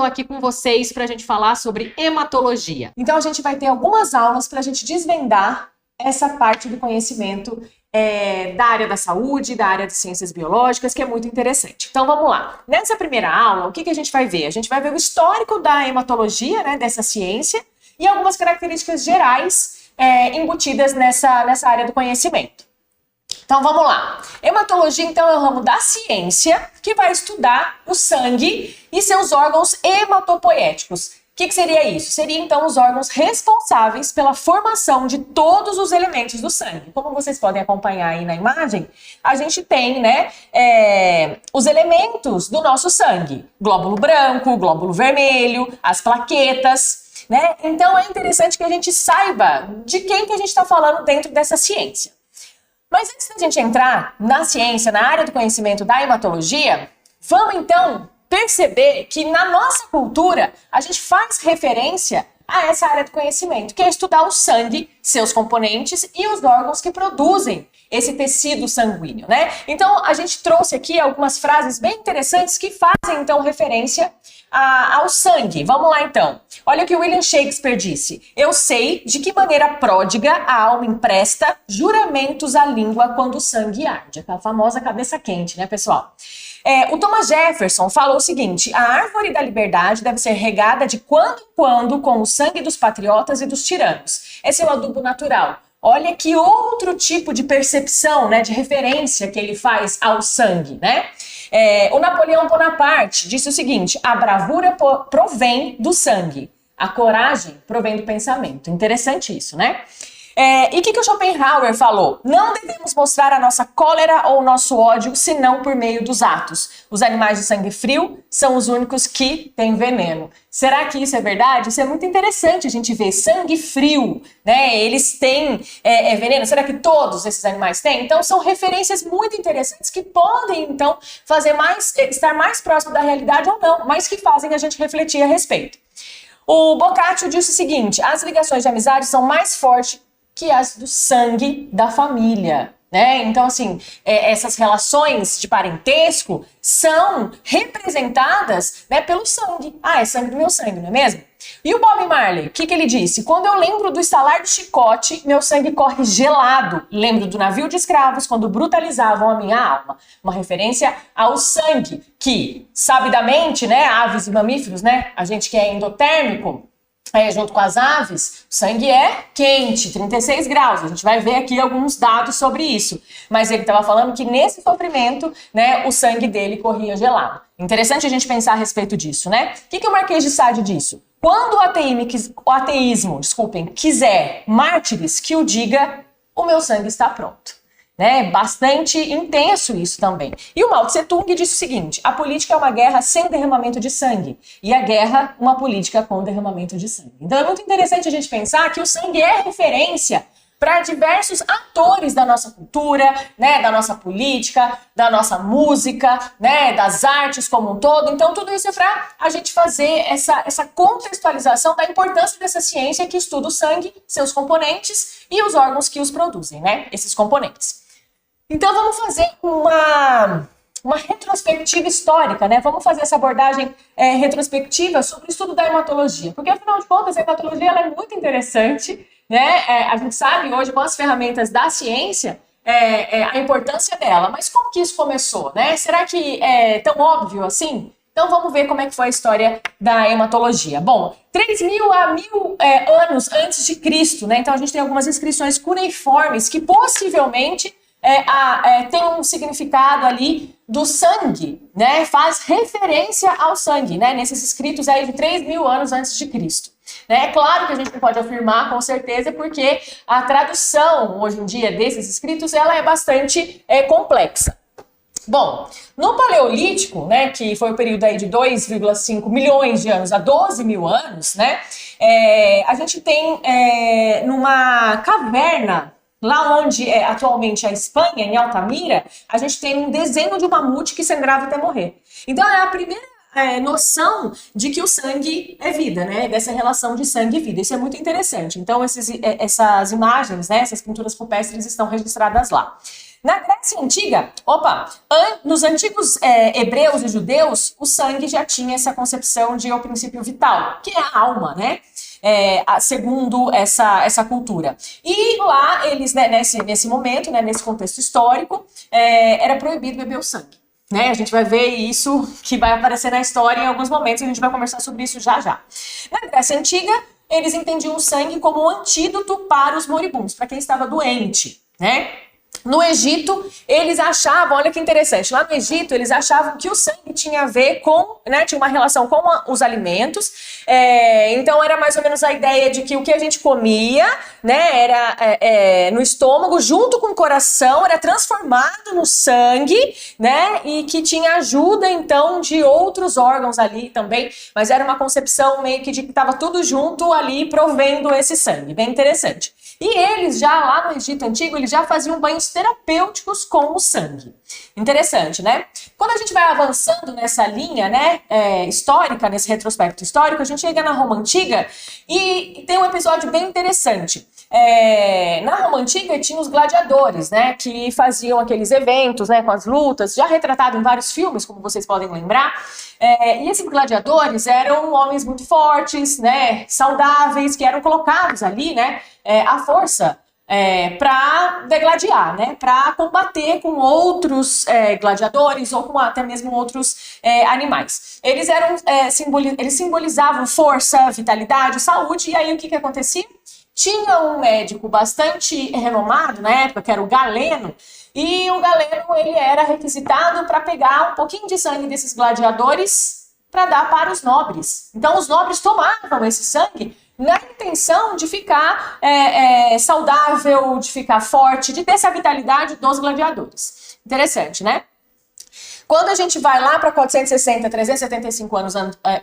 Estou aqui com vocês para a gente falar sobre hematologia. Então a gente vai ter algumas aulas para a gente desvendar essa parte do conhecimento da área da saúde, da área de ciências biológicas, que é muito interessante. Então vamos lá. Nessa primeira aula, o que a gente vai ver? A gente vai ver o histórico da hematologia, né, dessa ciência, e algumas características gerais embutidas nessa área do conhecimento. Então vamos lá. Hematologia, então, é o ramo da ciência que vai estudar o sangue e seus órgãos hematopoéticos. O que seria isso? Seria, então, os órgãos responsáveis pela formação de todos os elementos do sangue. Como vocês podem acompanhar aí na imagem, a gente tem, né, os elementos do nosso sangue. Glóbulo branco, glóbulo vermelho, as plaquetas, né? Então é interessante que a gente saiba de quem que a gente está falando dentro dessa ciência. Mas antes da gente entrar na ciência, na área do conhecimento da hematologia, vamos então perceber que na nossa cultura a gente faz referência a essa área do conhecimento, que é estudar o sangue, seus componentes e os órgãos que produzem esse tecido sanguíneo, né? Então a gente trouxe aqui algumas frases bem interessantes que fazem então referência ao sangue. Vamos lá então. Olha o que William Shakespeare disse: eu sei de que maneira pródiga a alma empresta juramentos à língua quando o sangue arde. Aquela famosa cabeça quente, né, pessoal? O Thomas Jefferson falou o seguinte: a árvore da liberdade deve ser regada de quando em quando com o sangue dos patriotas e dos tiranos. Esse é o adubo natural. Olha que outro tipo de percepção, né, de referência que ele faz ao sangue, né? O Napoleão Bonaparte disse o seguinte: a bravura provém do sangue, a coragem provém do pensamento. Interessante isso, né? E o que o Schopenhauer falou? Não devemos mostrar a nossa cólera ou o nosso ódio senão por meio dos atos. Os animais de sangue frio são os únicos que têm veneno. Será que isso é verdade? Isso é muito interessante a gente ver. Sangue frio, né? Eles têm veneno. Será que todos esses animais têm? Então são referências muito interessantes que podem então estar mais próximo da realidade ou não, mas que fazem a gente refletir a respeito. O Boccaccio disse o seguinte: as ligações de amizade são mais fortes que as do sangue da família, né? Então, assim, essas relações de parentesco são representadas, né, pelo sangue. É sangue do meu sangue, não é mesmo? E o Bob Marley, o que ele disse? Quando eu lembro do estalar do chicote, meu sangue corre gelado. Lembro do navio de escravos quando brutalizavam a minha alma. Uma referência ao sangue que, sabidamente, né, aves e mamíferos, né, a gente que é endotérmico, junto com as aves, o sangue é quente, 36 graus. A gente vai ver aqui alguns dados sobre isso. Mas ele estava falando que nesse sofrimento, né, o sangue dele corria gelado. Interessante a gente pensar a respeito disso, né? O que o Marquês de Sade disse? Quando o ateísmo, quiser mártires, que o diga, o meu sangue está pronto. Né? Bastante intenso isso também. E o Mao Tse Tung disse o seguinte: a política é uma guerra sem derramamento de sangue e a guerra uma política com derramamento de sangue. Então é muito interessante a gente pensar que o sangue é referência para diversos atores da nossa cultura, né, da nossa política, da nossa música, né, das artes como um todo. Então tudo isso é para a gente fazer essa contextualização da importância dessa ciência que estuda o sangue, seus componentes e os órgãos que os produzem, né, esses componentes. Então vamos fazer uma retrospectiva histórica, né? Vamos fazer essa abordagem retrospectiva sobre o estudo da hematologia, porque afinal de contas a hematologia ela é muito interessante, né? A gente sabe hoje com as ferramentas da ciência a importância dela, mas como que isso começou, né? Será que é tão óbvio assim? Então vamos ver como é que foi a história da hematologia. Bom, 3.000 a 1.000 anos antes de Cristo, né? Então a gente tem algumas inscrições cuneiformes que possivelmente tem um significado ali do sangue, né? Faz referência ao sangue, né? Nesses escritos aí de 3.000 anos antes de Cristo. É claro que a gente não pode afirmar com certeza, porque a tradução hoje em dia desses escritos ela é bastante complexa. Bom, no Paleolítico, né, que foi o período aí de 2,5 milhões de anos a 12 mil anos, né? A gente tem numa caverna lá onde é atualmente a Espanha, em Altamira, a gente tem um desenho de um mamute que sangrava até morrer. Então é a primeira noção de que o sangue é vida, né? Dessa relação de sangue e vida. Isso é muito interessante. Então essas imagens, né, essas pinturas rupestres estão registradas lá. Na Grécia Antiga, nos antigos hebreus e judeus, o sangue já tinha essa concepção de o princípio vital, que é a alma, né? Segundo essa cultura. E lá, eles, né, nesse momento, né, nesse contexto histórico, era proibido beber o sangue. Né? A gente vai ver isso que vai aparecer na história em alguns momentos, e a gente vai conversar sobre isso já já. Na Grécia Antiga, eles entendiam o sangue como um antídoto para os moribundos, para quem estava doente, né? No Egito, eles achavam, olha que interessante, lá no Egito, eles achavam que o sangue tinha a ver com, né, tinha uma relação com os alimentos, então era mais ou menos a ideia de que o que a gente comia, né, era no estômago, junto com o coração, era transformado no sangue, né, e que tinha ajuda, então, de outros órgãos ali também, mas era uma concepção meio que de que estava tudo junto ali, provendo esse sangue, bem interessante. E eles já, lá no Egito Antigo, eles já faziam banhos terapêuticos com o sangue. Interessante, né? Quando a gente vai avançando nessa linha, né, histórica, nesse retrospecto histórico, a gente chega na Roma Antiga e tem um episódio bem interessante. Na Roma Antiga tinha os gladiadores, né, que faziam aqueles eventos, né, com as lutas, já retratado em vários filmes, como vocês podem lembrar. E esses gladiadores eram homens muito fortes, né, saudáveis, que eram colocados ali, né, à força para degladiar, né, para combater com outros gladiadores ou com até mesmo outros animais. Eles eles simbolizavam força, vitalidade, saúde. E aí o que acontecia? Tinha um médico bastante renomado na época, que era o Galeno, e o Galeno ele era requisitado para pegar um pouquinho de sangue desses gladiadores para dar para os nobres. Então os nobres tomavam esse sangue na intenção de ficar saudável, de ficar forte, de ter essa vitalidade dos gladiadores. Interessante, né? Quando a gente vai lá para 460, 375 anos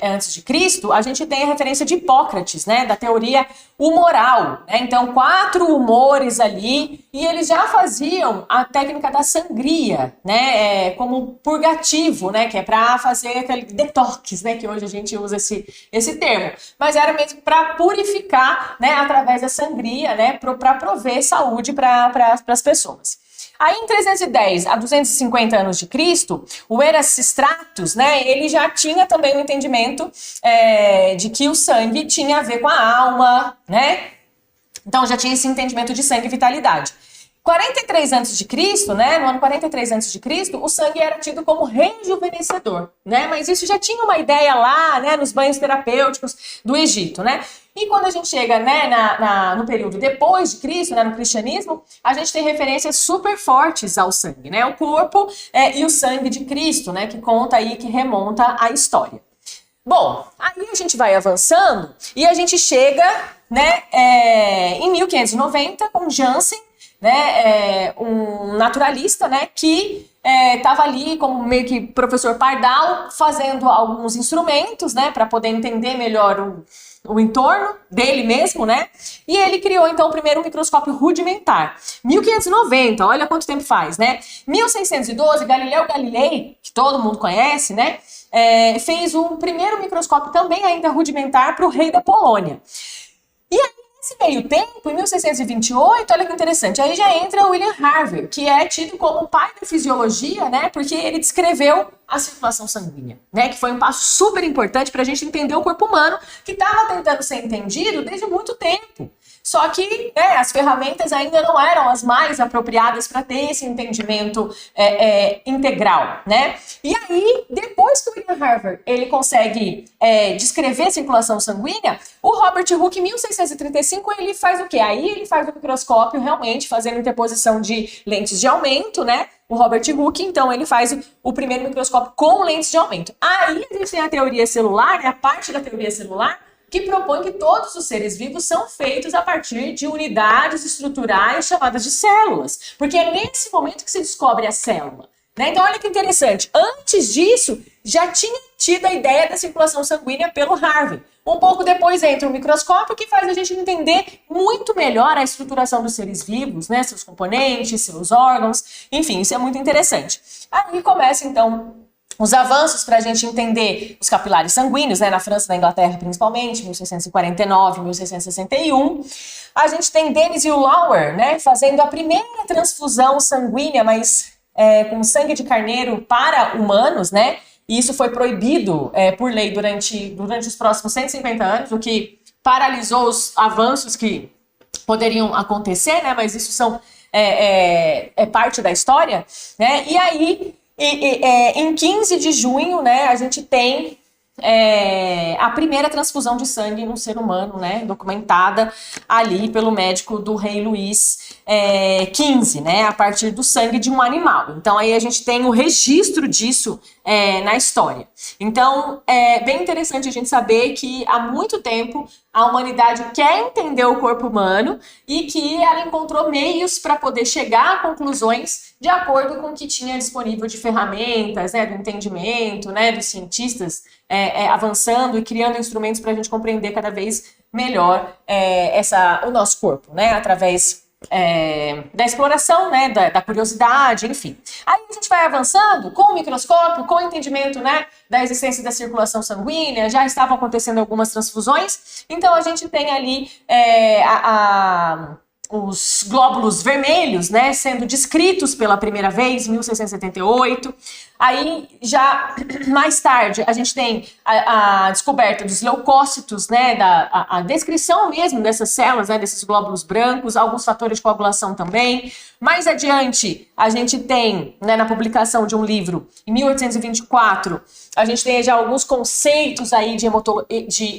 antes de Cristo, a gente tem a referência de Hipócrates, né, da teoria humoral, né? Então, 4 humores ali, e eles já faziam a técnica da sangria, né, como purgativo, né, que é para fazer aquele detox, né, que hoje a gente usa esse termo, mas era mesmo para purificar, né, através da sangria, né, para prover saúde para as pessoas. Aí em 310 a 250 anos de Cristo, o Erasistratus, né, ele já tinha também o entendimento de que o sangue tinha a ver com a alma, né? Então já tinha esse entendimento de sangue e vitalidade. 43 a.C., né, no ano 43 a.C., o sangue era tido como rejuvenescedor, né? Mas isso já tinha uma ideia lá, né, nos banhos terapêuticos do Egito, né? E quando a gente chega, né, no período depois de Cristo, né, no cristianismo, a gente tem referências super fortes ao sangue, né? O corpo e o sangue de Cristo, né, que conta aí, que remonta à história. Bom, aí a gente vai avançando e a gente chega, né, em 1590 com Jansen, né, um naturalista, né, que estava ali como meio que professor Pardal, fazendo alguns instrumentos, né, para poder entender melhor o entorno dele mesmo, né, e ele criou então o primeiro microscópio rudimentar. 1590, olha quanto tempo faz, né. 1612, Galileu Galilei, que todo mundo conhece, né, fez um primeiro microscópio também ainda rudimentar para o rei da Polônia. E aí, nesse meio tempo, em 1628, olha que interessante, aí já entra o William Harvey, que é tido como o pai da fisiologia, né, porque ele descreveu a circulação sanguínea, né, que foi um passo super importante para a gente entender o corpo humano, que estava tentando ser entendido desde muito tempo. Só que as ferramentas ainda não eram as mais apropriadas para ter esse entendimento integral, né? E aí, depois que o William Harvey ele consegue descrever a circulação sanguínea, o Robert Hooke, em 1635, ele faz o quê? Aí ele faz o microscópio realmente fazendo interposição de lentes de aumento, né? O Robert Hooke, então, ele faz o primeiro microscópio com lentes de aumento. Aí a gente tem a teoria celular, né? A parte da teoria celular, que propõe que todos os seres vivos são feitos a partir de unidades estruturais chamadas de células, porque é nesse momento que se descobre a célula, né? Então olha que interessante, antes disso já tinha tido a ideia da circulação sanguínea pelo Harvey. Um pouco depois entra o microscópio, que faz a gente entender muito melhor a estruturação dos seres vivos, né? Seus componentes, seus órgãos, enfim, isso é muito interessante. Aí começa então os avanços para a gente entender os capilares sanguíneos, né, na França e na Inglaterra principalmente, 1649, 1661. A gente tem Dennis e o Lauer, né, fazendo a primeira transfusão sanguínea, mas com sangue de carneiro para humanos, né, e isso foi proibido por lei durante os próximos 150 anos, o que paralisou os avanços que poderiam acontecer, né, mas isso é parte da história, né, e aí em 15 de junho, né, a gente tem a primeira transfusão de sangue num ser humano, né, documentada ali pelo médico do rei Luís XV, né, a partir do sangue de um animal. Então aí a gente tem o registro disso na história. Então é bem interessante a gente saber que há muito tempo a humanidade quer entender o corpo humano e que ela encontrou meios para poder chegar a conclusões de acordo com o que tinha disponível de ferramentas, né, do entendimento, né, dos cientistas avançando e criando instrumentos para a gente compreender cada vez melhor o nosso corpo, né, através da exploração, né, da curiosidade, enfim. Aí a gente vai avançando com o microscópio, com o entendimento, né, da existência da circulação sanguínea, já estavam acontecendo algumas transfusões, então a gente tem ali os glóbulos vermelhos, né, sendo descritos pela primeira vez em 1678. Aí, já mais tarde, a gente tem a descoberta dos leucócitos, né, a descrição mesmo dessas células, né, desses glóbulos brancos, alguns fatores de coagulação também. Mais adiante, a gente tem, né, na publicação de um livro, em 1824, a gente tem já alguns conceitos aí de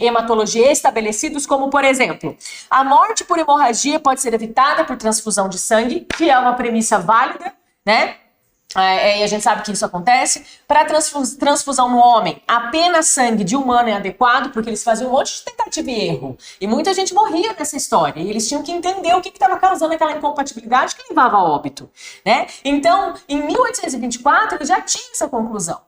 hematologia estabelecidos, como, por exemplo, a morte por hemorragia pode ser evitada por transfusão de sangue, que é uma premissa válida, né? E a gente sabe que isso acontece. Para transfusão no homem, apenas sangue de humano é adequado, porque eles faziam um monte de tentativa e erro. E muita gente morria nessa história. E eles tinham que entender o que estava causando aquela incompatibilidade que levava a óbito, né? Então, em 1824, ele já tinha essa conclusão.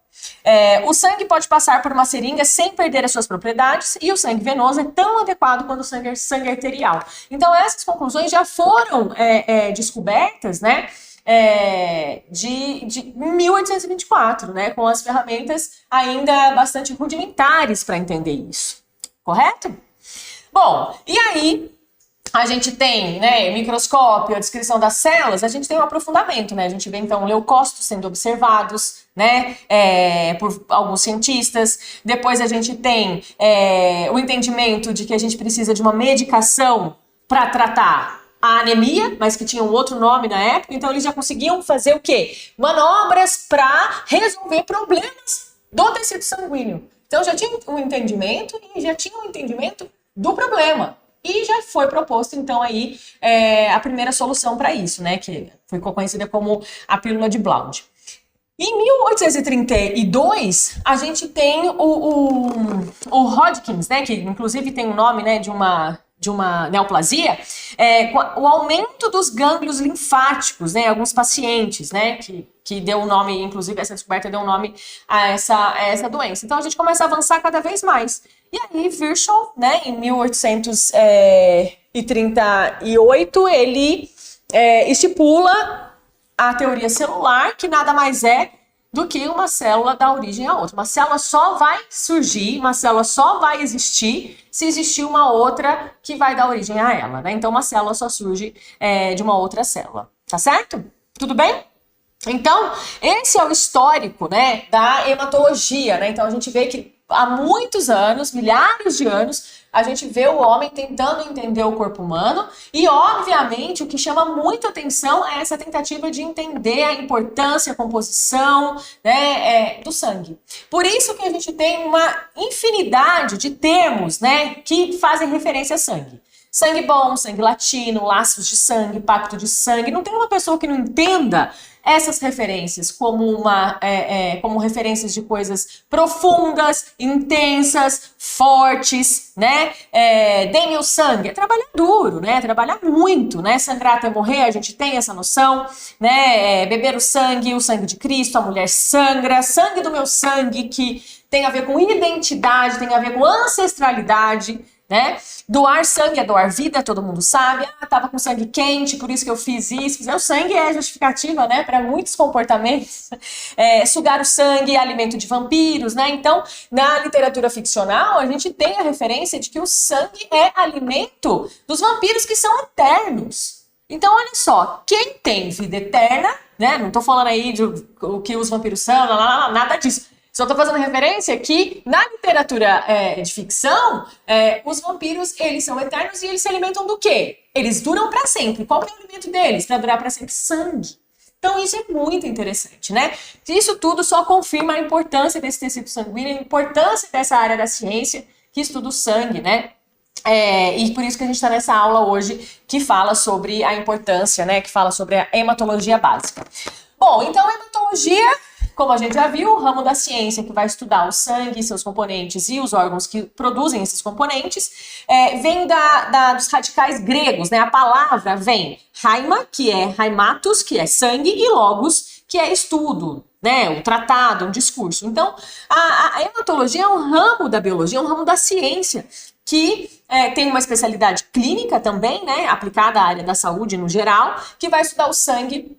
O sangue pode passar por uma seringa sem perder as suas propriedades e o sangue venoso é tão adequado quanto o sangue arterial. Então, essas conclusões já foram descobertas, né? De 1824, né, com as ferramentas ainda bastante rudimentares para entender isso, correto? Bom, e aí a gente tem, né, microscópio, a descrição das células, a gente tem um aprofundamento, né, a gente vê então leucócitos sendo observados, né, por alguns cientistas. Depois a gente tem o entendimento de que a gente precisa de uma medicação para tratar a anemia, mas que tinha um outro nome na época, então eles já conseguiam fazer o quê? Manobras para resolver problemas do tecido sanguíneo. Então já tinha um entendimento e já tinha um entendimento do problema. E já foi proposto, então, aí a primeira solução para isso, né? Que foi conhecida como a pílula de Blount. Em 1832, a gente tem o Hodgkins, né? Que inclusive tem o nome, né, de uma neoplasia, o aumento dos gânglios linfáticos, né, alguns pacientes, né, que deu o nome, inclusive essa descoberta deu o nome a essa doença. Então a gente começa a avançar cada vez mais. E aí Virchow, né, em 1838, ele estipula a teoria celular, que nada mais é do que uma célula dar origem a outra. Uma célula só vai surgir, uma célula só vai existir se existir uma outra que vai dar origem a ela, né? Então uma célula só surge de uma outra célula, tá certo? Tudo bem? Então, esse é o histórico, né, da hematologia, né? Então a gente vê que há muitos anos, milhares de anos, a gente vê o homem tentando entender o corpo humano e, obviamente, o que chama muita atenção é essa tentativa de entender a importância, a composição, né, do sangue. Por isso que a gente tem uma infinidade de termos, né, que fazem referência a sangue. Sangue bom, sangue latino, laços de sangue, pacto de sangue. Não tem uma pessoa que não entenda essas referências como como referências de coisas profundas, intensas, fortes, né? Dê-me o sangue, é trabalhar duro, né? Trabalhar muito, né? Sangrar até morrer, a gente tem essa noção, né? Beber o sangue de Cristo, a mulher sangra, sangue do meu sangue, que tem a ver com identidade, tem a ver com ancestralidade, né? Doar sangue é doar vida, todo mundo sabe. Ah, tava com sangue quente, por isso que eu fiz isso. O sangue é justificativa, né, para muitos comportamentos. Sugar o sangue é alimento de vampiros, né? Então, na literatura ficcional, a gente tem a referência de que o sangue é alimento dos vampiros que são eternos. Então, olha só, quem tem vida eterna, né? Não tô falando aí de o que os vampiros são, nada disso. Só estou fazendo referência que na literatura de ficção, os vampiros, eles são eternos e eles se alimentam do quê? Eles duram para sempre. Qual que é o alimento deles para durar para sempre? Sangue. Então isso é muito interessante, né? Isso tudo só confirma a importância desse tecido sanguíneo, a importância dessa área da ciência que estuda o sangue, né? E por isso que a gente está nessa aula hoje que fala sobre a importância, né? Que fala sobre a hematologia básica. Bom, então a hematologia, como a gente já viu, o ramo da ciência que vai estudar o sangue, seus componentes e os órgãos que produzem esses componentes, vem dos radicais gregos, né? A palavra vem haima, que é haimatos, que é sangue, e logos, que é estudo, né? Um tratado, um discurso. Então, a hematologia é um ramo da biologia, é um ramo da ciência, que tem uma especialidade clínica também, né? Aplicada à área da saúde no geral, que vai estudar o sangue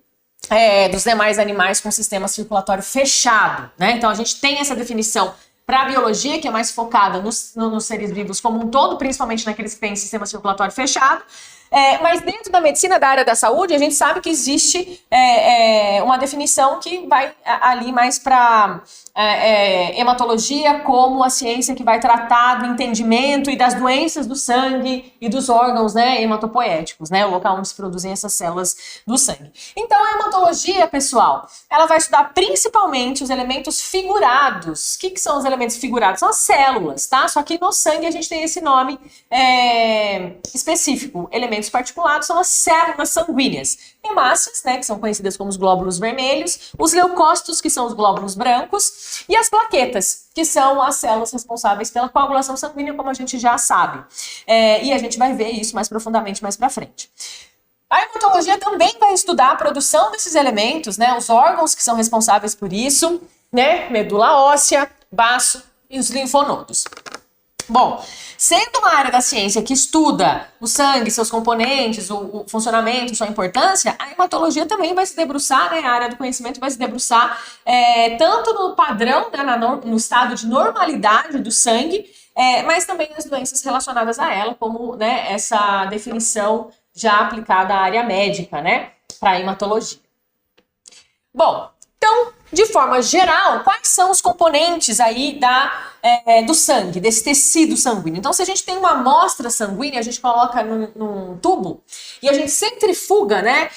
dos demais animais com sistema circulatório fechado, né? Então a gente tem essa definição para a biologia, que é mais focada nos seres vivos como um todo, principalmente naqueles que têm sistema circulatório fechado. Mas dentro da medicina, da área da saúde, a gente sabe que existe uma definição que vai ali mais para hematologia como a ciência que vai tratar do entendimento e das doenças do sangue e dos órgãos, né, hematopoéticos, né, o local onde se produzem essas células do sangue. Então, a hematologia, pessoal, ela vai estudar principalmente os elementos figurados. O que são os elementos figurados? São as células, tá? Só que no sangue a gente tem esse nome específico. Elementos particulados são as células sanguíneas. Hemácias, né, que são conhecidas como os glóbulos vermelhos, os leucócitos, que são os glóbulos brancos, e as plaquetas, que são as células responsáveis pela coagulação sanguínea, como a gente já sabe. E a gente vai ver isso mais profundamente mais para frente. A hematologia também vai estudar a produção desses elementos, né, os órgãos que são responsáveis por isso, né, medula óssea, baço e os linfonodos. Bom, sendo uma área da ciência que estuda o sangue, seus componentes, o funcionamento, sua importância, a hematologia também vai se debruçar, né, a área do conhecimento vai se debruçar tanto no padrão, né, no estado de normalidade do sangue, mas também nas doenças relacionadas a ela, como, né, essa definição já aplicada à área médica, né, para a hematologia. Bom, então, de forma geral, quais são os componentes aí do sangue, desse tecido sanguíneo? Então, se a gente tem uma amostra sanguínea, a gente coloca num tubo e a gente centrifuga, né?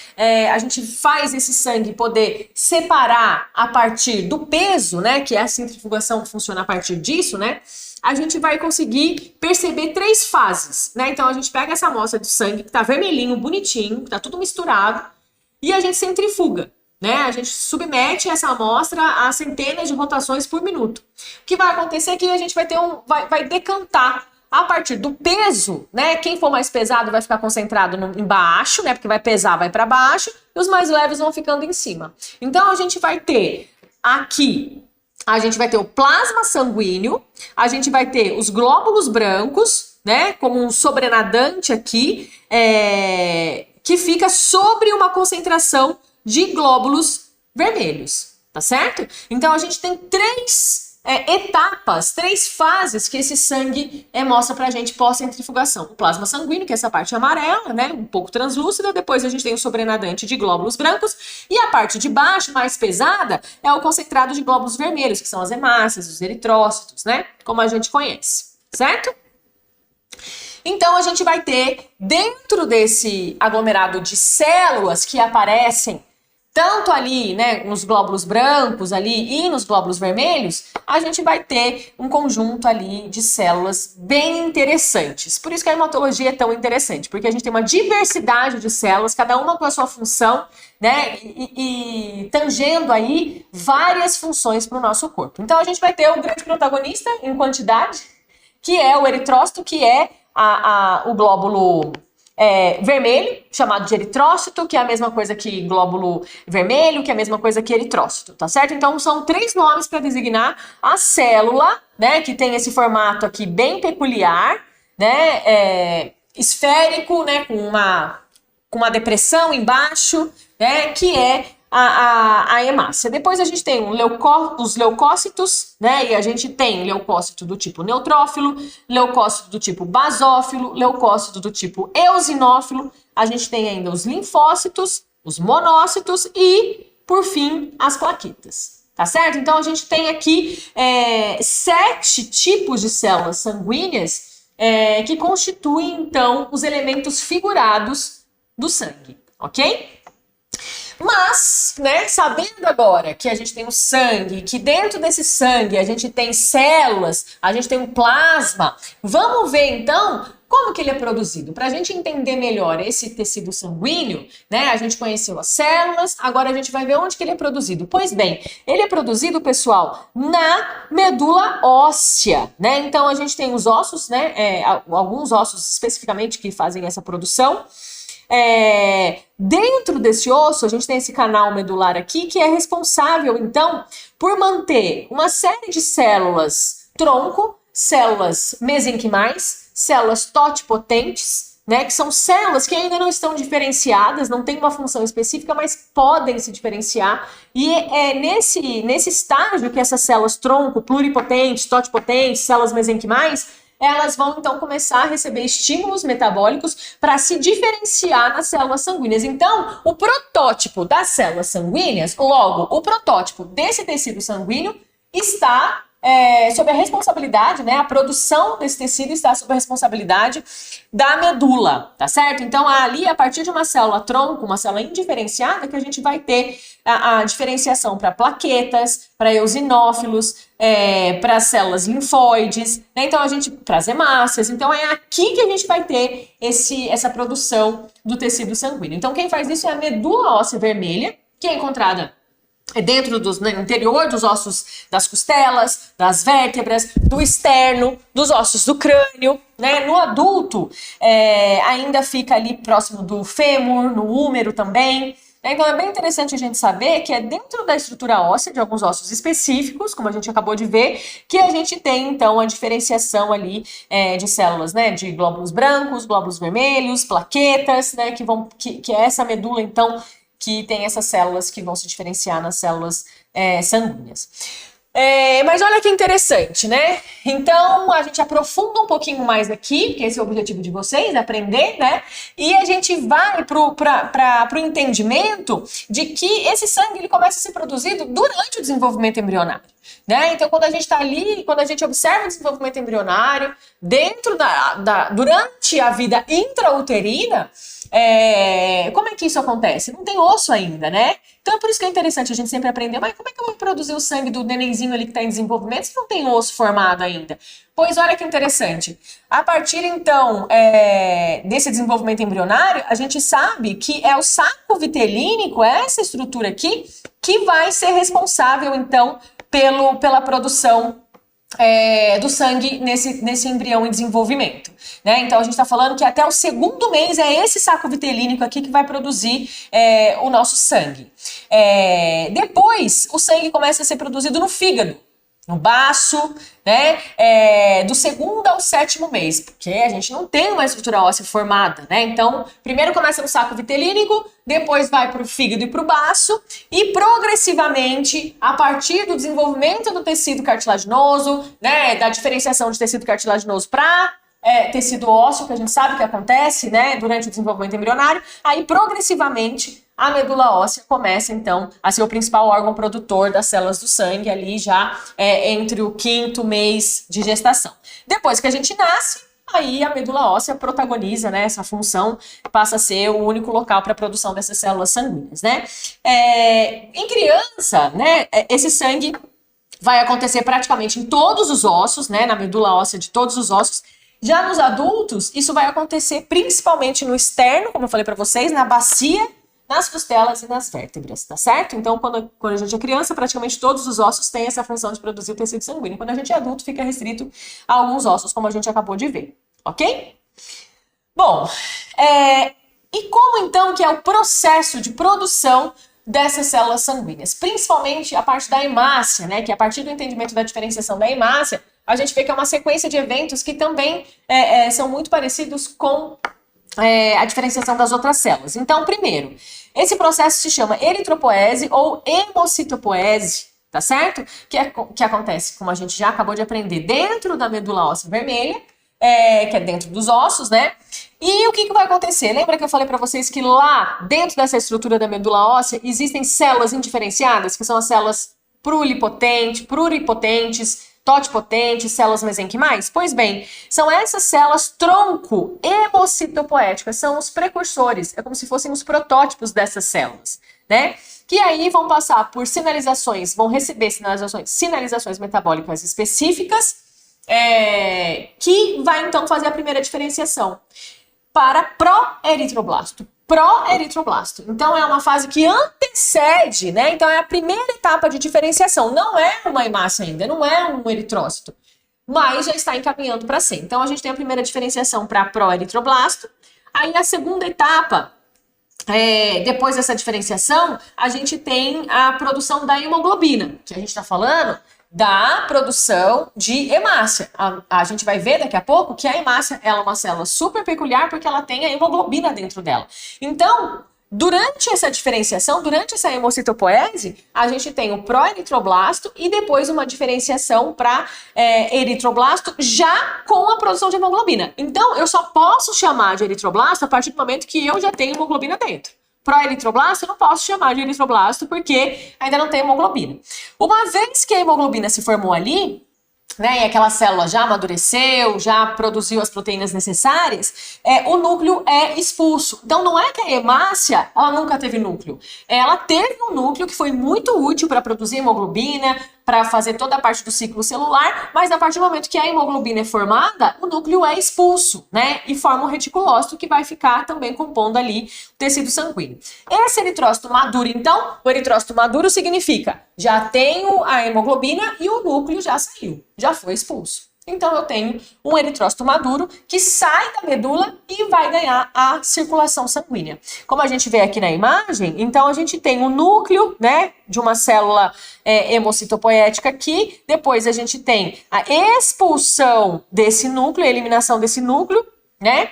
A gente faz esse sangue poder separar a partir do peso, né? Que é a centrifugação que funciona a partir disso, né? A gente vai conseguir perceber 3 fases, né? Então, a gente pega essa amostra de sangue que tá vermelhinho, bonitinho, que tá tudo misturado, e a gente centrifuga. Né? A gente submete essa amostra a centenas de rotações por minuto. O que vai acontecer é que a gente vai decantar a partir do peso, né? Quem for mais pesado vai ficar concentrado embaixo, né? Porque vai pesar, vai para baixo, e os mais leves vão ficando em cima. Então a gente vai ter aqui, a gente vai ter o plasma sanguíneo, a gente vai ter os glóbulos brancos, né? Como um sobrenadante aqui, que fica sobre uma concentração de glóbulos vermelhos, tá certo? Então a gente tem 3 etapas, 3 fases que esse sangue mostra pra gente pós-centrifugação. O plasma sanguíneo, que é essa parte amarela, né, um pouco translúcida, depois a gente tem o sobrenadante de glóbulos brancos, e a parte de baixo, mais pesada, é o concentrado de glóbulos vermelhos, que são as hemácias, os eritrócitos, né, como a gente conhece, certo? Então a gente vai ter, dentro desse aglomerado de células que aparecem tanto ali, né, nos glóbulos brancos ali e nos glóbulos vermelhos, a gente vai ter um conjunto ali de células bem interessantes. Por isso que a hematologia é tão interessante, porque a gente tem uma diversidade de células, cada uma com a sua função, né, e tangendo aí várias funções para o nosso corpo. Então a gente vai ter o grande protagonista em quantidade, que é o eritrócito, que é o glóbulo vermelho, chamado de eritrócito, que é a mesma coisa que glóbulo vermelho, que é a mesma coisa que eritrócito, tá certo? Então são 3 nomes para designar a célula, né, que tem esse formato aqui bem peculiar, né, esférico, né, com uma depressão embaixo, né, que é a hemácia. Depois a gente tem os leucócitos, né? E a gente tem leucócito do tipo neutrófilo, leucócito do tipo basófilo, leucócito do tipo eosinófilo. A gente tem ainda os linfócitos, os monócitos e, por fim, as plaquetas. Tá certo? Então a gente tem aqui 7 tipos de células sanguíneas que constituem, então, os elementos figurados do sangue, ok? Mas, né, sabendo agora que a gente tem o sangue, que dentro desse sangue a gente tem células, a gente tem um plasma, vamos ver então como que ele é produzido. Para a gente entender melhor esse tecido sanguíneo, né, a gente conheceu as células, agora a gente vai ver onde que ele é produzido. Pois bem, ele é produzido, pessoal, na medula óssea, né? Então a gente tem os ossos, né, alguns ossos especificamente que fazem essa produção. Dentro desse osso, a gente tem esse canal medular aqui, que é responsável, então, por manter uma série de células tronco, células mesenquimais, células totipotentes, né, que são células que ainda não estão diferenciadas, não têm uma função específica, mas podem se diferenciar. E é nesse estágio que essas células tronco, pluripotentes, totipotentes, células mesenquimais, elas vão então começar a receber estímulos metabólicos para se diferenciar nas células sanguíneas. Então, o protótipo das células sanguíneas, logo, o protótipo desse tecido sanguíneo está sob a responsabilidade, né? A produção desse tecido está sob a responsabilidade da medula, tá certo? Então, ali, a partir de uma célula tronco, uma célula indiferenciada, que a gente vai ter a diferenciação para plaquetas, para eosinófilos, para células linfóides, né? Então, para as hemácias. Então, é aqui que a gente vai ter essa produção do tecido sanguíneo. Então, quem faz isso é a medula óssea vermelha, que é encontrada dentro no interior dos ossos das costelas, das vértebras, do externo, dos ossos do crânio, né? No adulto, ainda fica ali próximo do fêmur, no úmero também. Então é bem interessante a gente saber que é dentro da estrutura óssea de alguns ossos específicos, como a gente acabou de ver, que a gente tem então a diferenciação ali de células, né? De glóbulos brancos, glóbulos vermelhos, plaquetas, né? Que é essa medula então que tem essas células que vão se diferenciar nas células sanguíneas. Mas olha que interessante, né? Então, a gente aprofunda um pouquinho mais aqui, porque esse é o objetivo de vocês, aprender, né? E a gente vai para o entendimento de que esse sangue ele começa a ser produzido durante o desenvolvimento embrionário, né? Então, quando a gente está ali, quando a gente observa o desenvolvimento embrionário, durante a vida intrauterina, como é que isso acontece? Não tem osso ainda, né? Então é por isso que é interessante a gente sempre aprender, mas como é que eu vou produzir o sangue do nenenzinho ali que está em desenvolvimento se não tem osso formado ainda? Pois olha que interessante. A partir então desse desenvolvimento embrionário, a gente sabe que é o saco vitelínico, essa estrutura aqui, que vai ser responsável então pela produção do sangue nesse embrião em desenvolvimento, né? Então a gente está falando que até o segundo mês é esse saco vitelínico aqui que vai produzir o nosso sangue. Depois o sangue começa a ser produzido no fígado, no baço, né? Do segundo ao 7º mês, porque a gente não tem uma estrutura óssea formada, né? Então, primeiro começa no saco vitelínico, depois vai para o fígado e para o baço, e progressivamente, a partir do desenvolvimento do tecido cartilaginoso, né? Da diferenciação de tecido cartilaginoso para tecido ósseo, que a gente sabe que acontece, né? Durante o desenvolvimento embrionário, aí progressivamente a medula óssea começa, então, a ser o principal órgão produtor das células do sangue ali já entre o 5º mês de gestação. Depois que a gente nasce, aí a medula óssea protagoniza, né, essa função, passa a ser o único local para a produção dessas células sanguíneas, né? Em criança, né, esse sangue vai acontecer praticamente em todos os ossos, né, na medula óssea de todos os ossos. Já nos adultos, isso vai acontecer principalmente no externo, como eu falei para vocês, na bacia, nas costelas e nas vértebras, tá certo? Então, quando a gente é criança, praticamente todos os ossos têm essa função de produzir o tecido sanguíneo. Quando a gente é adulto, fica restrito a alguns ossos, como a gente acabou de ver, ok? Bom, e como então que é o processo de produção dessas células sanguíneas? Principalmente a parte da hemácia, né? Que a partir do entendimento da diferenciação da hemácia, a gente vê que é uma sequência de eventos que também são muito parecidos com a diferenciação das outras células. Então, primeiro, esse processo se chama eritropoese ou hemocitopoese, tá certo? Que acontece, como a gente já acabou de aprender, dentro da medula óssea vermelha, que é dentro dos ossos, né? E o que vai acontecer? Lembra que eu falei para vocês que lá, dentro dessa estrutura da medula óssea, existem células indiferenciadas, que são as células pluripotentes, totipotentes, células mesenquimais? Pois bem, são essas células tronco hemocitopoéticas, são os precursores, é como se fossem os protótipos dessas células, né? Que aí vão passar por sinalizações, vão receber sinalizações metabólicas específicas, que vai então fazer a primeira diferenciação para pró-eritroblasto. Pró-eritroblasto. Então, é uma fase que antecede, né? Então, é a primeira etapa de diferenciação. Não é uma hemácia ainda, não é um eritrócito, mas já está encaminhando para ser. Então, a gente tem a primeira diferenciação para pró-eritroblasto. Aí, a segunda etapa, depois dessa diferenciação, a gente tem a produção da hemoglobina, que a gente está falando da produção de hemácia. A gente vai ver daqui a pouco que a hemácia ela é uma célula super peculiar porque ela tem a hemoglobina dentro dela. Então, durante essa diferenciação, durante essa hemocitopoese, a gente tem o pró-eritroblasto e depois uma diferenciação para eritroblasto já com a produção de hemoglobina. Então, eu só posso chamar de eritroblasto a partir do momento que eu já tenho hemoglobina dentro. Pró-eritroblasto, eu não posso chamar de eritroblasto porque ainda não tem hemoglobina. Uma vez que a hemoglobina se formou ali, né, e aquela célula já amadureceu, já produziu as proteínas necessárias, o núcleo é expulso. Então não é que a hemácia, ela nunca teve núcleo. Ela teve um núcleo que foi muito útil para produzir hemoglobina, para fazer toda a parte do ciclo celular, mas a partir do momento que a hemoglobina é formada, o núcleo é expulso, né? E forma um reticulócito que vai ficar também compondo ali o tecido sanguíneo. Esse eritrócito maduro, então, o eritrócito maduro significa já tenho a hemoglobina e o núcleo já saiu, já foi expulso. Então, eu tenho um eritrócito maduro que sai da medula e vai ganhar a circulação sanguínea. Como a gente vê aqui na imagem, então a gente tem o núcleo, né, de uma célula hemocitopoética aqui, depois a gente tem a expulsão desse núcleo, a eliminação desse núcleo, né,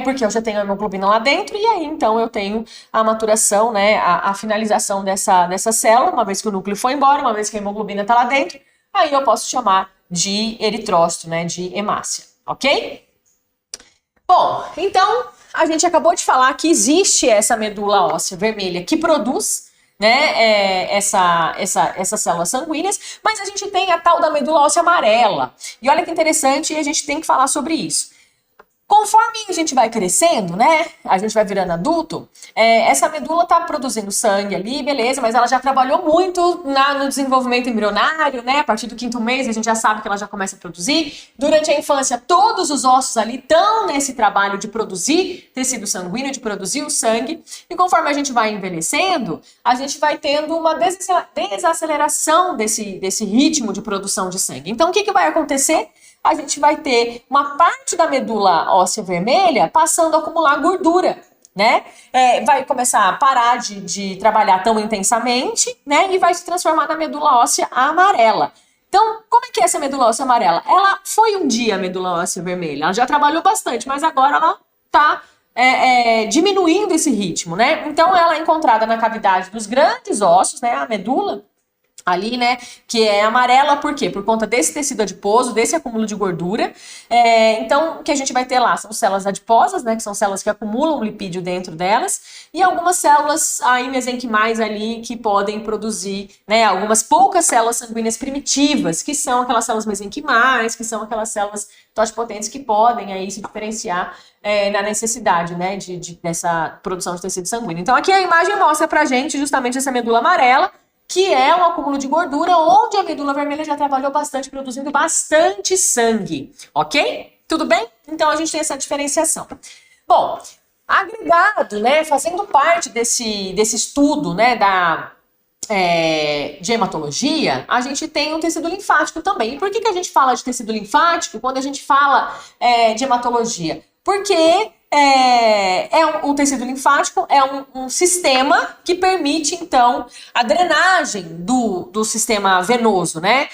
porque eu já tenho a hemoglobina lá dentro, e aí então eu tenho a maturação, né, a finalização dessa célula, uma vez que o núcleo foi embora, uma vez que a hemoglobina está lá dentro, aí eu posso chamar de eritrócito, né, de hemácia, ok? Bom, então a gente acabou de falar que existe essa medula óssea vermelha que produz, né, essas células sanguíneas, mas a gente tem a tal da medula óssea amarela. E olha que interessante, a gente tem que falar sobre isso. Conforme a gente vai crescendo, né, a gente vai virando adulto, essa medula tá produzindo sangue ali, beleza, mas ela já trabalhou muito no desenvolvimento embrionário, né, a partir do 5º mês a gente já sabe que ela já começa a produzir. Durante a infância, todos os ossos ali estão nesse trabalho de produzir tecido sanguíneo, de produzir o sangue, e conforme a gente vai envelhecendo, a gente vai tendo uma desaceleração desse ritmo de produção de sangue. Então, o que vai acontecer? A gente vai ter uma parte da medula óssea vermelha passando a acumular gordura, né? Vai começar a parar de trabalhar tão intensamente, né? E vai se transformar na medula óssea amarela. Então, como é que é essa medula óssea amarela? Ela foi um dia a medula óssea vermelha, ela já trabalhou bastante, mas agora ela está diminuindo esse ritmo, né? Então, ela é encontrada na cavidade dos grandes ossos, né? A medula ali, né, que é amarela, por quê? Por conta desse tecido adiposo, desse acúmulo de gordura. Então, o que a gente vai ter lá são células adiposas, né, que são células que acumulam lipídio dentro delas, e algumas células aí mesenquimais ali que podem produzir, né, algumas poucas células sanguíneas primitivas, que são aquelas células mesenquimais, que são aquelas células totipotentes que podem aí se diferenciar na necessidade, né, dessa produção de tecido sanguíneo. Então, aqui a imagem mostra pra gente justamente essa medula amarela, que é um acúmulo de gordura, onde a medula vermelha já trabalhou bastante, produzindo bastante sangue, ok? Tudo bem? Então, a gente tem essa diferenciação. Bom, agregado, né, fazendo parte desse estudo, né, de hematologia, a gente tem um tecido linfático também. E por que a gente fala de tecido linfático quando a gente fala de hematologia? Porque o tecido linfático é um sistema que permite, então, a drenagem do sistema venoso, né?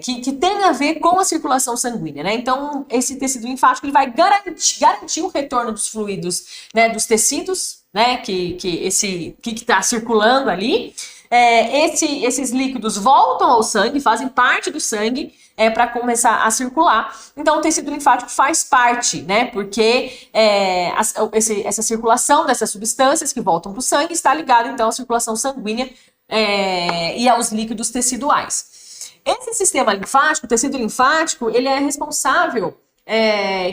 Que tem a ver com a circulação sanguínea, né? Então, esse tecido linfático ele vai garantir o retorno dos fluidos, né, dos tecidos, né, que está circulando ali. Esses líquidos voltam ao sangue, fazem parte do sangue para começar a circular. Então, o tecido linfático faz parte, né? Porque essa circulação dessas substâncias que voltam para o sangue está ligada, então, à circulação sanguínea e aos líquidos teciduais. Esse sistema linfático, o tecido linfático, ele é responsável,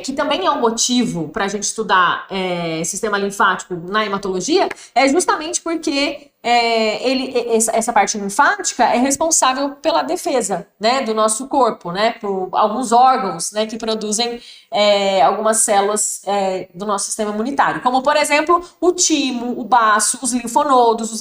que também é um motivo para a gente estudar sistema linfático na hematologia, é justamente porque essa parte linfática é responsável pela defesa, né, do nosso corpo, né, por alguns órgãos, né, que produzem algumas células do nosso sistema imunitário, como, por exemplo, o timo, o baço, os linfonodos,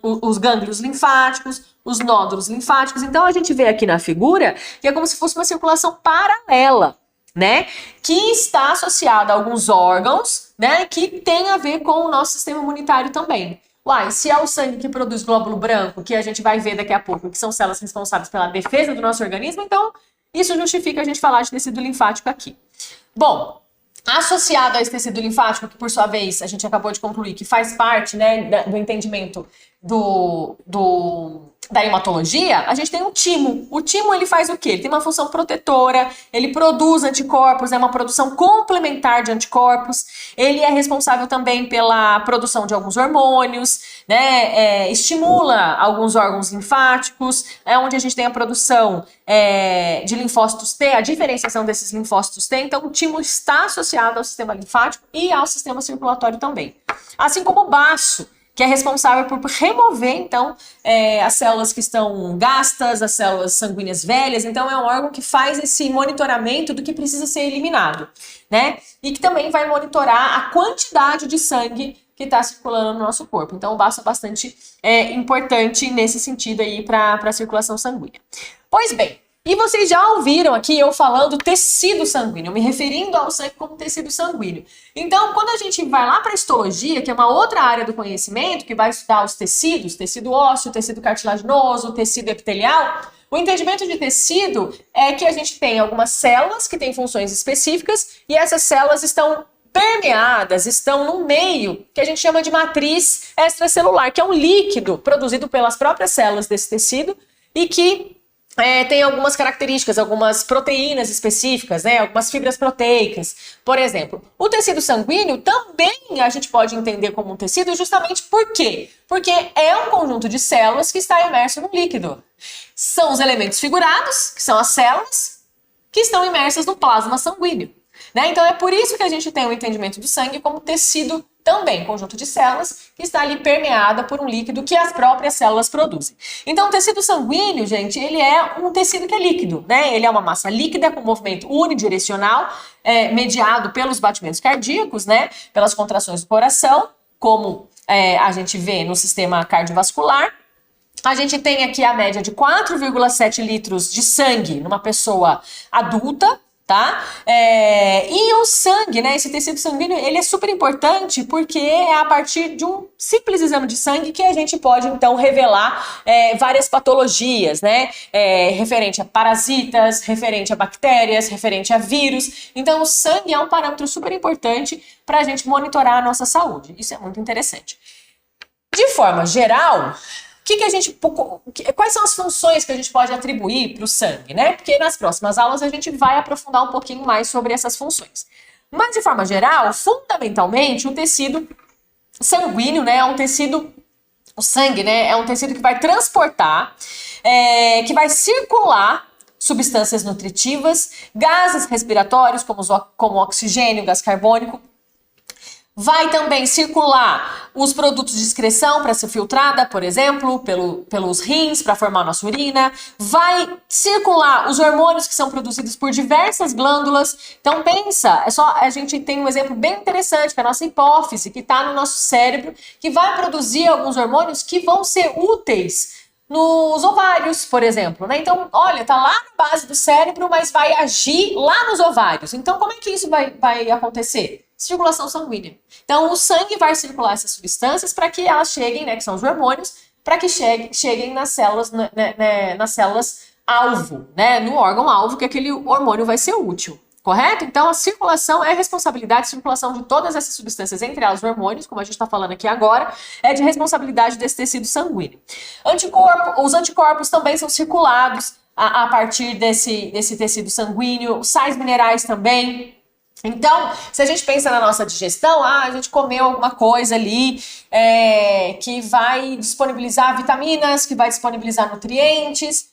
os gânglios linfáticos, os nódulos linfáticos. Então, a gente vê aqui na figura que é como se fosse uma circulação paralela, né, que está associada a alguns órgãos, né, que tem a ver com o nosso sistema imunitário também. Uai, se é o sangue que produz glóbulo branco, que a gente vai ver daqui a pouco, que são células responsáveis pela defesa do nosso organismo, então isso justifica a gente falar de tecido linfático aqui. Bom, associado a esse tecido linfático, que por sua vez a gente acabou de concluir que faz parte, né, do entendimento da hematologia, a gente tem o timo. O timo, ele faz o quê? Ele tem uma função protetora, ele produz anticorpos, é uma produção complementar de anticorpos, ele é responsável também pela produção de alguns hormônios, né, estimula alguns órgãos linfáticos, onde a gente tem a produção de linfócitos T, a diferenciação desses linfócitos T, então o timo está associado ao sistema linfático e ao sistema circulatório também. Assim como o baço, que é responsável por remover, então, as células que estão gastas, as células sanguíneas velhas. Então, é um órgão que faz esse monitoramento do que precisa ser eliminado, né? E que também vai monitorar a quantidade de sangue que está circulando no nosso corpo. Então, o baço é bastante importante nesse sentido aí para a circulação sanguínea. Pois bem, e vocês já ouviram aqui eu falando tecido sanguíneo, me referindo ao sangue como tecido sanguíneo. Então, quando a gente vai lá para a histologia, que é uma outra área do conhecimento, que vai estudar os tecidos, tecido ósseo, tecido cartilaginoso, tecido epitelial, o entendimento de tecido é que a gente tem algumas células que têm funções específicas e essas células estão permeadas, estão no meio que a gente chama de matriz extracelular, que é um líquido produzido pelas próprias células desse tecido e que tem algumas características, algumas proteínas específicas, né? Algumas fibras proteicas. Por exemplo, o tecido sanguíneo também a gente pode entender como um tecido justamente por quê? Porque é um conjunto de células que está imerso no líquido. São os elementos figurados, que são as células, que estão imersas no plasma sanguíneo, né? Então é por isso que a gente tem o entendimento do sangue como tecido também, conjunto de células que está ali permeada por um líquido que as próprias células produzem. Então, o tecido sanguíneo, gente, ele é um tecido que é líquido, né? Ele é uma massa líquida com movimento unidirecional, mediado pelos batimentos cardíacos, né? Pelas contrações do coração, como a gente vê no sistema cardiovascular. A gente tem aqui a média de 4,7 litros de sangue numa pessoa adulta, tá? E o sangue, né? Esse tecido sanguíneo, ele é super importante porque é a partir de um simples exame de sangue que a gente pode, então, revelar várias patologias, né? Referente a parasitas, referente a bactérias, referente a vírus. Então, o sangue é um parâmetro super importante para a gente monitorar a nossa saúde. Isso é muito interessante. De forma geral, quais são as funções que a gente pode atribuir para o sangue, né? Porque nas próximas aulas a gente vai aprofundar um pouquinho mais sobre essas funções. Mas, de forma geral, fundamentalmente, o tecido sanguíneo, né, o sangue, né, é um tecido que vai transportar, que vai circular substâncias nutritivas, gases respiratórios, como oxigênio, gás carbônico. Vai também circular os produtos de excreção para ser filtrada, por exemplo, pelos rins para formar a nossa urina. Vai circular os hormônios que são produzidos por diversas glândulas. Então pensa, a gente tem um exemplo bem interessante, que é a nossa hipófise, que está no nosso cérebro, que vai produzir alguns hormônios que vão ser úteis nos ovários, por exemplo, né? Então, olha, tá lá na base do cérebro, mas vai agir lá nos ovários. Então, como é que isso vai acontecer? Circulação sanguínea. Então, o sangue vai circular essas substâncias para que elas cheguem, né, que são os hormônios, para que cheguem nas células, nas células alvo, né, no órgão alvo, que aquele hormônio vai ser útil. Correto? Então, a circulação é responsabilidade, a circulação de todas essas substâncias, entre elas os hormônios, como a gente está falando aqui agora, é de responsabilidade desse tecido sanguíneo. Os anticorpos também são circulados a partir desse tecido sanguíneo, sais minerais também. Então, se a gente pensa na nossa digestão, a gente comeu alguma coisa ali que vai disponibilizar vitaminas, que vai disponibilizar nutrientes.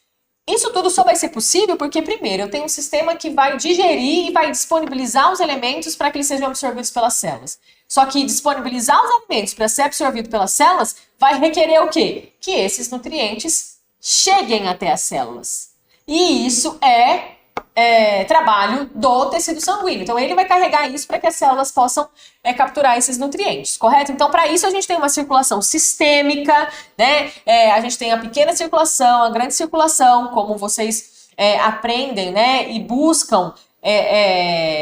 Isso tudo só vai ser possível porque, primeiro, eu tenho um sistema que vai digerir e vai disponibilizar os elementos para que eles sejam absorvidos pelas células. Só que disponibilizar os alimentos para ser absorvido pelas células vai requerer o quê? Que esses nutrientes cheguem até as células. E isso é trabalho do tecido sanguíneo. Então, ele vai carregar isso para que as células possam capturar esses nutrientes, correto? Então, para isso, a gente tem uma circulação sistêmica, né? A gente tem a pequena circulação, a grande circulação, como vocês aprendem, né? E buscam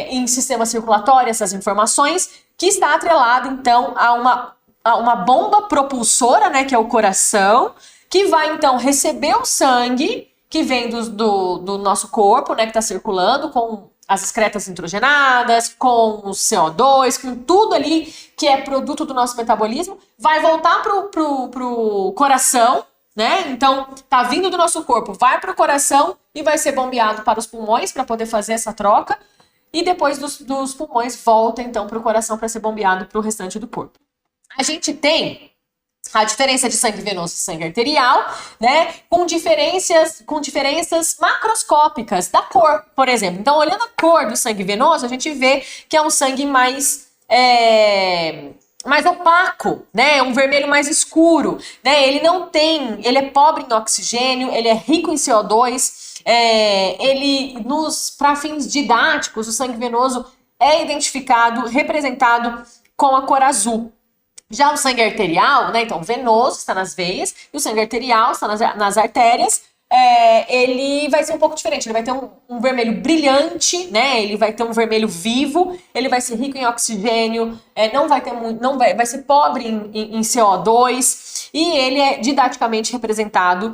em sistema circulatório essas informações, que está atrelado, então, a uma bomba propulsora, né? Que é o coração, que vai, então, receber o sangue que vem do nosso corpo, né, que está circulando com as excretas nitrogenadas, com o CO2, com tudo ali que é produto do nosso metabolismo, vai voltar pro coração, né? Então, tá vindo do nosso corpo, vai pro coração e vai ser bombeado para os pulmões para poder fazer essa troca, e depois dos pulmões volta, então, pro coração para ser bombeado pro restante do corpo. A gente tem a diferença de sangue venoso e sangue arterial, né, com diferenças macroscópicas da cor, por exemplo. Então, olhando a cor do sangue venoso, a gente vê que é um sangue mais opaco, né, um vermelho mais escuro, né, ele é pobre em oxigênio, ele é rico em CO2, para fins didáticos, o sangue venoso é representado com a cor azul. Já o sangue arterial, né, então venoso está nas veias e o sangue arterial está nas artérias, ele vai ser um pouco diferente, ele vai ter um vermelho brilhante, né, ele vai ter um vermelho vivo, ele vai ser rico em oxigênio, vai ser pobre em CO2 e ele é didaticamente representado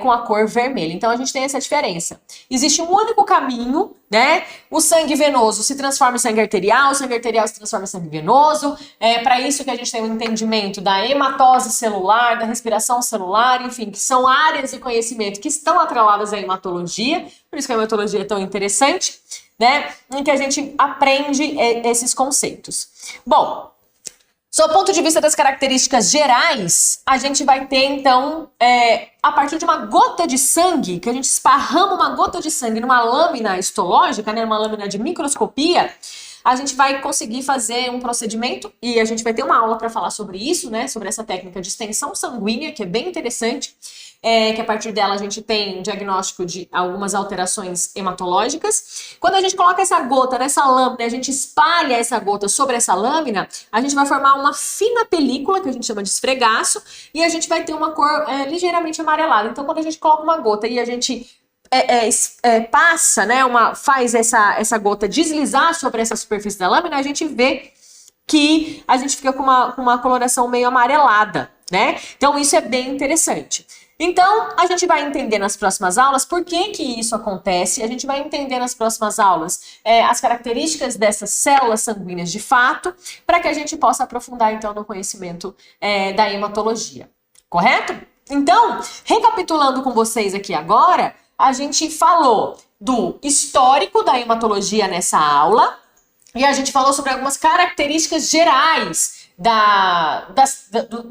com a cor vermelha. Então a gente tem essa diferença. Existe um único caminho, né? O sangue venoso se transforma em sangue arterial, o sangue arterial se transforma em sangue venoso. Para isso que a gente tem um entendimento da hematose celular, da respiração celular, enfim, que são áreas de conhecimento que estão atreladas à hematologia, por isso que a hematologia é tão interessante, né? Em que a gente aprende esses conceitos. Bom, sob o ponto de vista das características gerais, a gente vai ter, então, a partir de uma gota de sangue, que a gente esparrama uma gota de sangue numa lâmina histológica, né, numa lâmina de microscopia, a gente vai conseguir fazer um procedimento, e a gente vai ter uma aula para falar sobre isso, né, sobre essa técnica de extensão sanguínea, que é bem interessante, que a partir dela a gente tem um diagnóstico de algumas alterações hematológicas. Quando a gente coloca essa gota nessa lâmina, a gente espalha essa gota sobre essa lâmina, a gente vai formar uma fina película, que a gente chama de esfregaço, e a gente vai ter uma cor ligeiramente amarelada. Então, quando a gente coloca uma gota e a gente passa, né, faz essa gota deslizar sobre essa superfície da lâmina, a gente vê que a gente fica com uma coloração meio amarelada, né? Então, isso é bem interessante. Então, a gente vai entender nas próximas aulas por que isso acontece, a gente vai entender nas próximas aulas as características dessas células sanguíneas de fato, para que a gente possa aprofundar, então, no conhecimento da hematologia, correto? Então, recapitulando com vocês aqui agora, a gente falou do histórico da hematologia nessa aula, e a gente falou sobre algumas características gerais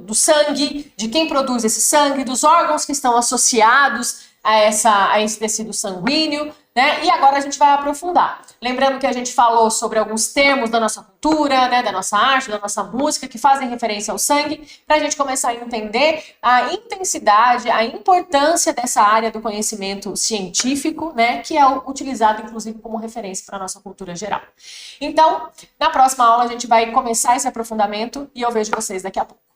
do sangue, de quem produz esse sangue, dos órgãos que estão associados a esse tecido sanguíneo, né? E agora a gente vai aprofundar. Lembrando que a gente falou sobre alguns termos da nossa cultura, né, da nossa arte, da nossa música, que fazem referência ao sangue, para a gente começar a entender a intensidade, a importância dessa área do conhecimento científico, né, que é utilizado, inclusive, como referência para a nossa cultura geral. Então, na próxima aula, a gente vai começar esse aprofundamento e eu vejo vocês daqui a pouco.